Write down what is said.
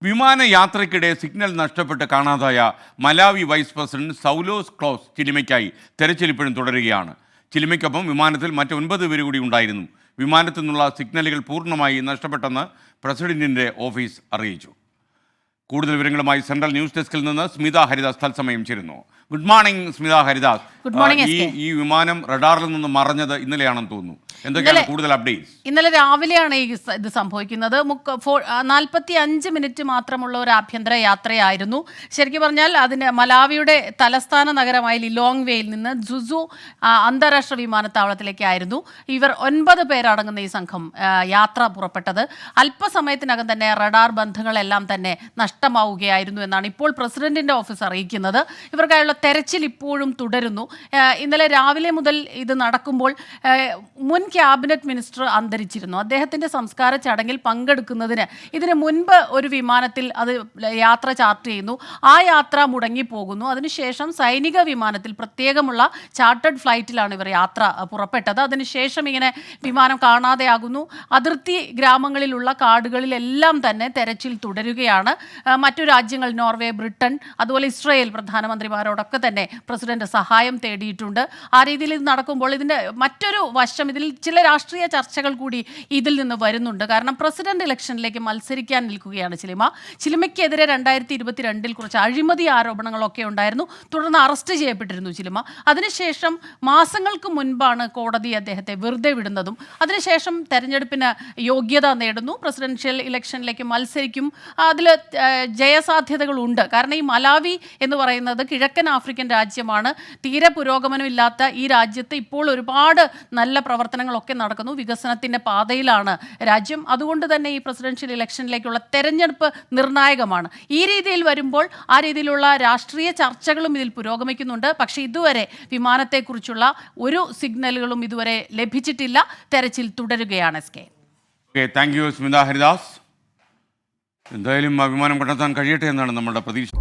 വിമാനയാത്രയ്ക്കിടെ signal നഷ്ടപ്പെട്ട് കാണാതായ Malawi vice president സൗലോസ് close ചിലിമയ്ക്കായി തെരച്ചിൽ ഇപ്പോഴും തുടരുകയാണ്. ചിലിമയ്ക്കൊപ്പം വിമാനത്തിൽ മറ്റ് 9 പേര് കൂടി ഉണ്ടായിരുന്നു. വിമാനത്തിൽ നിന്നുള്ള സിഗ്നലുകൾ പൂർണ്ണമായി നഷ്ടപ്പെട്ടെന്ന് പ്രസിഡന്റിന്റെ ഓഫീസ് അറിയിച്ചു. കൂടുതൽ വിവരങ്ങളുമായി സെൻട്രൽ ന്യൂസ് ഡെസ്കിൽ നിന്ന് സ്മിത ഹരിദാസ് തത്സമയം ചേരുന്നു. Good morning Smitha Haridas. ഈ വിമാനം റഡാറിൽ നിന്ന് മറഞ്ഞത് ഇന്നലെയാണെന്ന് തോന്നുന്നു. എന്തൊക്കെയാണ് കൂടുതൽ അപ്ഡേറ്റ്സ്? ഇന്നലെ രാവിലെയാണ് ഇത് സംഭവിക്കുന്നത്. 45 മിനിറ്റ് മാത്രമുള്ള ഒരു ആഭ്യന്തര യാത്രയായിരുന്നു. ശരിക്കും പറഞ്ഞാൽ അതിന് മലാവിയുടെ തലസ്ഥാന നഗരമായ ലിലോങ്വേയിൽ നിന്ന് ജുസു അന്താരാഷ്ട്ര വിമാനത്താവളത്തിലേക്കായിരുന്നു ഇവർ 9 പേരടങ്ങുന്ന ഈ സംഘം യാത്ര പുറപ്പെട്ടത്. അല്പസമയത്തിനകം തന്നെ റഡാർ ബന്ധങ്ങളെല്ലാം തന്നെ നഷ്ടമാവുകയായിരുന്നു എന്നാണ് ഇപ്പോൾ പ്രസിഡന്റിന്റെ ഓഫീസ് അറിയിക്കുന്നത്. ഇവർക്കായുള്ള തെരച്ചിൽ ഇപ്പോഴും തുടരുന്നു. ഇന്നലെ രാവിലെ മുതൽ ഇത് നടക്കുമ്പോൾ മുൻ ക്യാബിനറ്റ് മിനിസ്റ്റർ അന്തരിച്ചിരുന്നു. അദ്ദേഹത്തിൻ്റെ സംസ്കാര ചടങ്ങിൽ പങ്കെടുക്കുന്നതിന് ഇതിന് മുൻപ് ഒരു വിമാനത്തിൽ അത് യാത്ര ചാർട്ട് ചെയ്യുന്നു. ആ യാത്ര മുടങ്ങിപ്പോകുന്നു. അതിനുശേഷം സൈനിക വിമാനത്തിൽ പ്രത്യേകമുള്ള ചാർട്ടേഡ് ഫ്ലൈറ്റിലാണ് ഇവർ യാത്ര പുറപ്പെട്ടത്. അതിനുശേഷം ഇങ്ങനെ വിമാനം കാണാതെയാകുന്നു. അതിർത്തി ഗ്രാമങ്ങളിലുള്ള കാടുകളിലെല്ലാം തന്നെ തെരച്ചിൽ തുടരുകയാണ്. മറ്റു രാജ്യങ്ങൾ നോർവേ, ബ്രിട്ടൻ, അതുപോലെ ഇസ്രയേൽ പ്രധാനമന്ത്രിമാരോടൊക്കെ തന്നെ പ്രസിഡന്റ് സഹായം തേടിയിട്ടുണ്ട്. ആ രീതിയിൽ ഇത് നടക്കുമ്പോൾ ഇതിൻ്റെ മറ്റൊരു വശം, ഇതിൽ ചില രാഷ്ട്രീയ ചർച്ചകൾ കൂടി ഇതിൽ നിന്ന് വരുന്നുണ്ട്. കാരണം പ്രസിഡന്റ് ഇലക്ഷനിലേക്ക് മത്സരിക്കാൻ നിൽക്കുകയാണ് ചിലിമയ്ക്കെതിരെ 2022 കുറച്ച് അഴിമതി ആരോപണങ്ങളൊക്കെ ഉണ്ടായിരുന്നു. തുടർന്ന് അറസ്റ്റ് ചെയ്യപ്പെട്ടിരുന്നു ചിലിമ. അതിനുശേഷം മാസങ്ങൾക്ക് മുൻപാണ് കോടതി അദ്ദേഹത്തെ വെറുതെ വിടുന്നതും. അതിനുശേഷം തെരഞ്ഞെടുപ്പിന് യോഗ്യത നേടുന്നു, പ്രസിഡൻഷ്യൽ ഇലക്ഷനിലേക്ക് മത്സരിക്കും. അതിൽ ജയസാധ്യതകളുണ്ട്. കാരണം ഈ മലാവി എന്ന് പറയുന്നത് കിഴക്കൻ ആഫ്രിക്കൻ രാജ്യമാണ്. തീരെ പുരോഗമനമില്ലാത്ത ഈ രാജ്യത്ത് ഇപ്പോൾ ഒരുപാട് നല്ല പ്രവർത്തനങ്ങളൊക്കെ നടക്കുന്നു. വികസനത്തിൻ്റെ പാതയിലാണ് രാജ്യം. അതുകൊണ്ട് തന്നെ ഈ പ്രസിഡൻഷ്യൽ ഇലക്ഷനിലേക്കുള്ള തെരഞ്ഞെടുപ്പ് നിർണായകമാണ്. ഈ രീതിയിൽ വരുമ്പോൾ ആ രീതിയിലുള്ള രാഷ്ട്രീയ ചർച്ചകളും ഇതിൽ പുരോഗമിക്കുന്നുണ്ട്. പക്ഷേ ഇതുവരെ വിമാനത്തെക്കുറിച്ചുള്ള ഒരു സിഗ്നലുകളും ഇതുവരെ ലഭിച്ചിട്ടില്ല. തെരച്ചിൽ തുടരുകയാണ്. Thank you Smitha Haridas. എന്തായാലും ആ വിമാനം കണ്ടെത്താൻ കഴിയട്ടെ എന്നാണ് നമ്മുടെ പ്രതീക്ഷ.